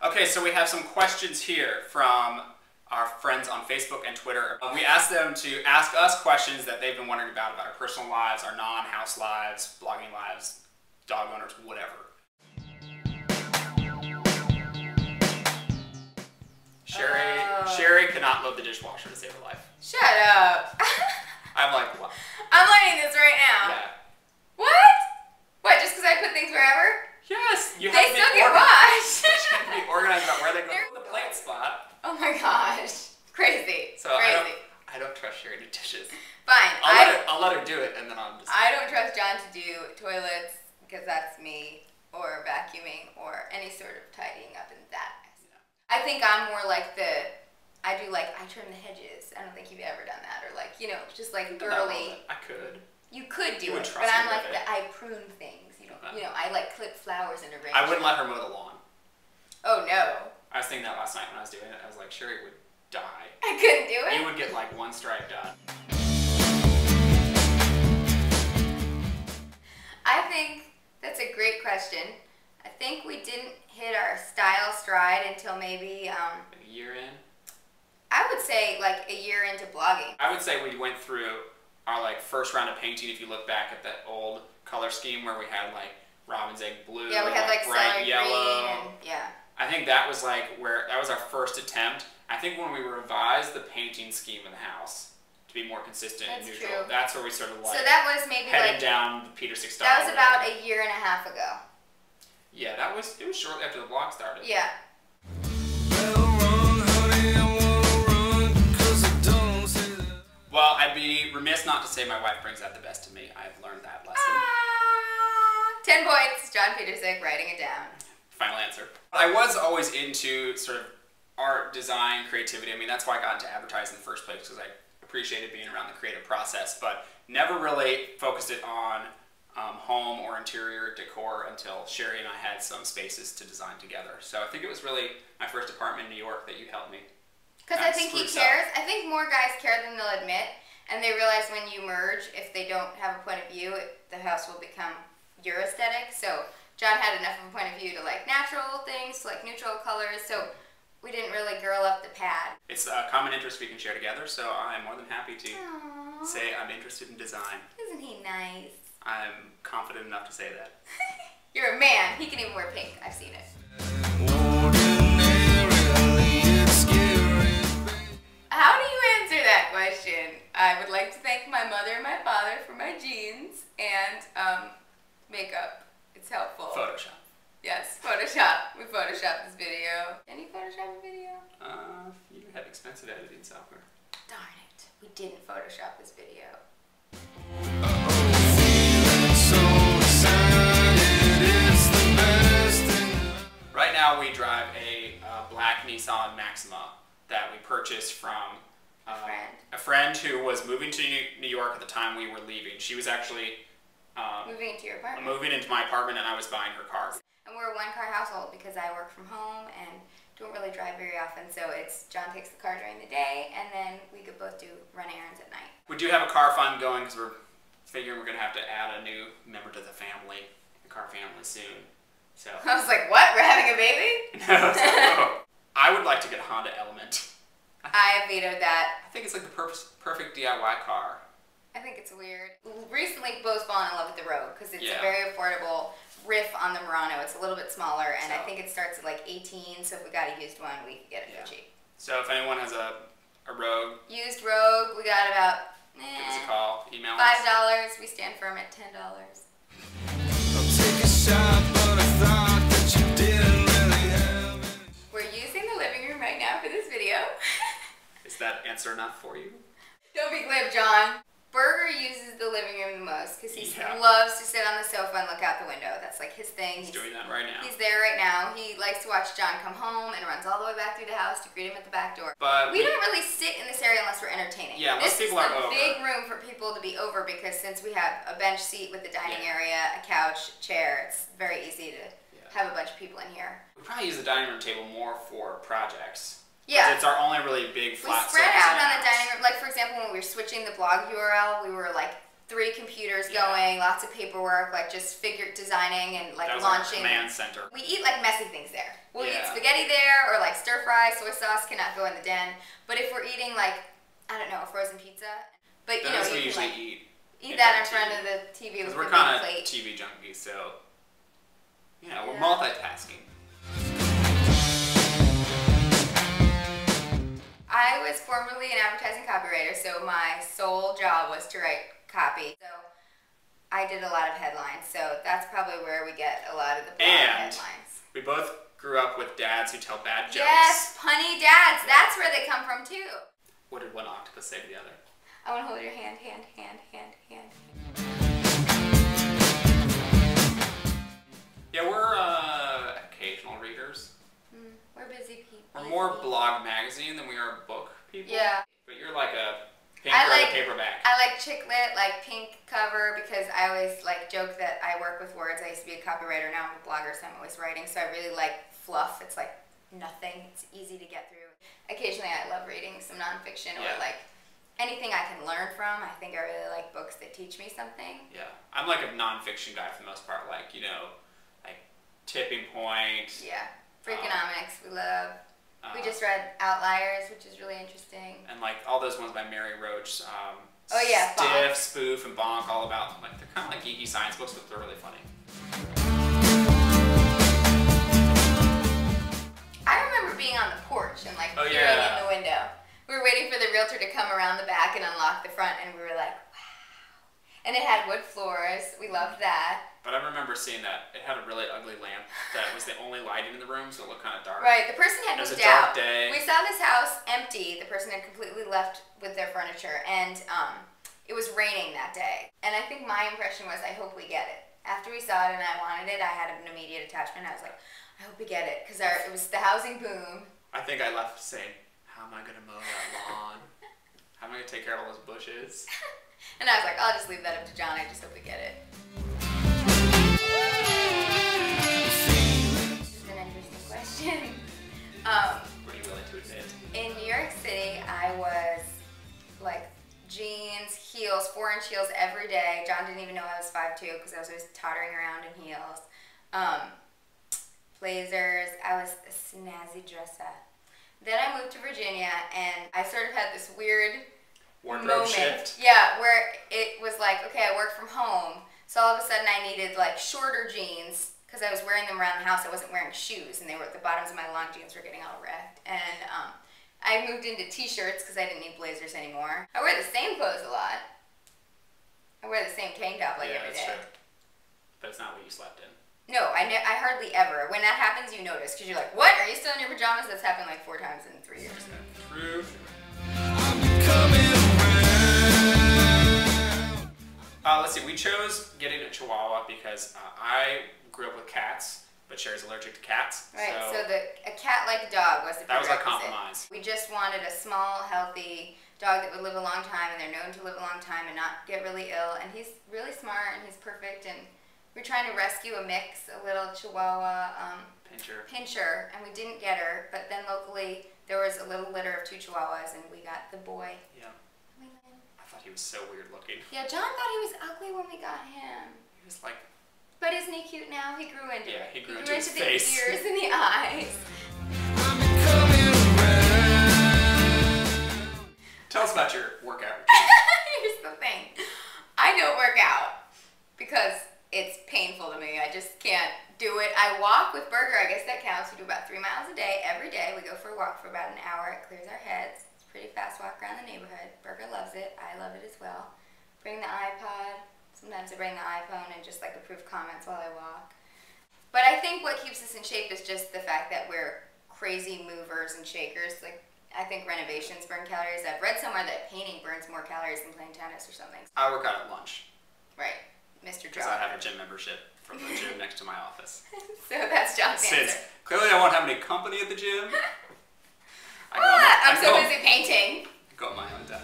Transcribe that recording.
Okay, so we have some questions here from our friends on Facebook and Twitter. We asked them to ask us questions that they've been wondering about our personal lives, our non-house lives, blogging lives, dog owners, whatever. Sherry cannot load the dishwasher to save her life. Shut up. I'm like, what? I'm learning this right now. Yeah. What? What, just because I put things wherever? Yes. You They still get washed. You have to be organized about where they go to the plant spot. Oh my gosh. Crazy. So Crazy. I don't trust Sherry to do dishes. Fine. I'll let her do it, and then I'll just... I don't trust John to do toilets, because that's me, or vacuuming, or any sort of tidying up in that. Yeah. I think I'm more like I trim the hedges. I don't think you've ever done that, or like, you know, just like girly. I could. You could do it, trust but I'm me like, with it. I prune things. You know, I like clip flowers and arrange. I wouldn't let her mow the lawn. Oh no. I was thinking that last night when I was doing it. I was like, Sherry would die. I couldn't do it? You would get like one stripe done. I think that's a great question. I think we didn't hit our style stride until maybe a year in? I would say like a year into blogging. I would say we went through our like first round of painting. If you look back at that old color scheme where we had like robin's egg blue, yeah, we had like bright yellow. Green and, yeah. I think that was like that was our first attempt. I think when we revised the painting scheme of the house to be more consistent and neutral, true. that's where we sort of like so that was maybe headed like, down the Peter Six style. That was about a year and a half ago. Yeah, it was shortly after the blog started. Yeah. Well, I'd be remiss not to say my wife brings out the best in me. I've learned that lesson. 10 points. John Petersick, writing it down. Final answer. I was always into sort of art, design, creativity. I mean, that's why I got into advertising in the first place, because I appreciated being around the creative process, but never really focused it on home or interior decor until Sherry and I had some spaces to design together. So I think it was really my first apartment in New York that you helped me. Because I think he cares. I think more guys care than they'll admit, and they realize when you merge, if they don't have a point of view, the house will become your aesthetic. So John had enough of a point of view to like natural things, like neutral colors, so we didn't really girl up the pad. It's a common interest we can share together, so I'm more than happy to say I'm interested in design. Isn't he nice? I'm confident enough to say that. You're a man. He can even wear pink. I've seen it. How do you answer that question? I would like to thank my mother and my father for my jeans and makeup. It's helpful. Photoshop. Yes, Photoshop. We photoshopped this video. Can you Photoshop a video? You have expensive editing software. Darn it. We didn't Photoshop this video. Right now we drive a black Nissan Maxima that we purchased from a friend who was moving to New York at the time we were leaving. She was actually moving into your apartment. Moving into my apartment, and I was buying her car. And we're a one-car household because I work from home and don't really drive very often, so it's John takes the car during the day, and then we could both run errands at night. We do have a car fund going because we're figuring we're going to have to add a new member to the family, the car family soon. So I was like, what? We're having a baby? No. I would like to get a Honda Element. I vetoed that. I think it's like the perfect DIY car. I think it's weird. Recently, Bo's fallen in love with the Rogue because it's a very affordable riff on the Murano. It's a little bit smaller, and I think it starts at like 18, so if we got a used one, we could get it for cheap. So if anyone has a Rogue. Used Rogue, we got about, give us a call, email us. $5. We stand firm at $10. We're using the living room right now for this video. Is that answer enough for you? Don't be glib, John. Burger uses the living room the most because he loves to sit on the sofa and look out the window. That's like his thing. He's doing that right now. He's there right now. He likes to watch John come home and runs all the way back through the house to greet him at the back door. But we don't really sit in this area unless we're entertaining. Yeah, unless people are over. This is a big room for people to be over because since we have a bench seat with the dining area, a couch, chair, it's very easy to have a bunch of people in here. We probably use the dining room table more for projects. Yeah. It's our only really big flat We spread out on the dining room. Like, for example, when we were switching the blog URL, we were like 3 computers going, lots of paperwork, like just designing and like launching. Command center. We eat like messy things there. We'll eat spaghetti there, or like stir fry, soy sauce cannot go in the den. But if we're eating like, I don't know, a frozen pizza, but you know, we you usually can, eat that in front of the TV with a big plate. We're kind of TV junkies, so we're multitasking. I was formerly an advertising copywriter, so my sole job was to write copy. So I did a lot of headlines, so that's probably where we get a lot of the headlines. We both grew up with dads who tell bad jokes. Yes, punny dads. That's where they come from too. What did one octopus say to the other? I want to hold your hand, hand, hand, hand, hand. Yeah, we're occasional readers. We're busy people. We're more blog magazine than we are book people. Yeah. But you're like a pink or a paperback. I like chick lit, like pink cover, because I always like joke that I work with words. I used to be a copywriter, now I'm a blogger, so I'm always writing. So I really like fluff. It's like nothing. It's easy to get through. Occasionally I love reading some nonfiction or like anything I can learn from. I think I really like books that teach me something. Yeah. I'm like a nonfiction guy for the most part. Like, you know, like Tipping Point. Yeah. Freakonomics, we love. We just read Outliers, which is really interesting. And like all those ones by Mary Roach. Stiff, Bonk. Spoof, and Bonk, all about, like, they're kind of like geeky science books, but they're really funny. I remember being on the porch and like peering in the window. We were waiting for the realtor to come around the back and unlock the front, and we were like, wow. And it had wood floors. We loved that. But I remember seeing that it had a really ugly lamp that was the only lighting in the room, so it looked kind of dark. Right, the person had moved out. It was a dark day. We saw this house empty. The person had completely left with their furniture, and it was raining that day. And I think my impression was, I hope we get it. After we saw it and I wanted it, I had an immediate attachment. I was like, I hope we get it, because it was the housing boom. I think I left saying, how am I going to mow that lawn? How am I going to take care of all those bushes? And I was like, I'll just leave that up to John. I just hope we get it. This is an interesting question. Were you willing to admit? In New York City, I was like jeans, heels, 4-inch heels every day. John didn't even know I was 5'2" because I was always tottering around in heels. Blazers. I was a snazzy dresser. Then I moved to Virginia, and I sort of had this weird wardrobe shift. Yeah, where it was like, okay, I work from home, so all of a sudden I needed like shorter jeans because I was wearing them around the house. I wasn't wearing shoes, and the bottoms of my long jeans were getting all wrecked. And I moved into t-shirts because I didn't need blazers anymore. I wear the same clothes a lot. I wear the same tank top like every day. Yeah, that's true. But it's not what you slept in. No, I hardly ever. When that happens, you notice, because you're like, what? Are you still in your pajamas? That's happened like 4 times in 3 years. True. Let's see, we chose getting a Chihuahua because I grew up with cats, but Sherry's allergic to cats. Right, so a cat-like dog was the prerequisite. That was our compromise. We just wanted a small, healthy dog that would live a long time, and they're known to live a long time and not get really ill. And he's really smart, and he's perfect, and we're trying to rescue a mix, a little Chihuahua Pinscher, and we didn't get her, but then locally there was a little litter of 2 Chihuahuas, and we got the boy. Yeah. I thought he was so weird looking. Yeah, John thought he was ugly when we got him. He was like... But isn't he cute now? He grew into it. He grew into his face. The ears and the eyes. Tell us about your workout routine. Here's the thing. I don't work out because it's painful to me. I just can't do it. I walk with Burger. I guess that counts. We do about 3 miles a day. Every day we go for a walk for about an hour. It clears our heads. It's a pretty fast walk around the neighborhood. Burger loves it. I love it as well. Bring the iPod. Sometimes I bring the iPhone and just like approve comments while I walk. But I think what keeps us in shape is just the fact that we're crazy movers and shakers. Like, I think renovations burn calories. I've read somewhere that painting burns more calories than playing tennis or something. I work out at lunch. Right. Mr. Because I have a gym membership from the gym next to my office. So that's John's answer. Clearly I won't have any company at the gym. I'm so busy painting. I go at my own time.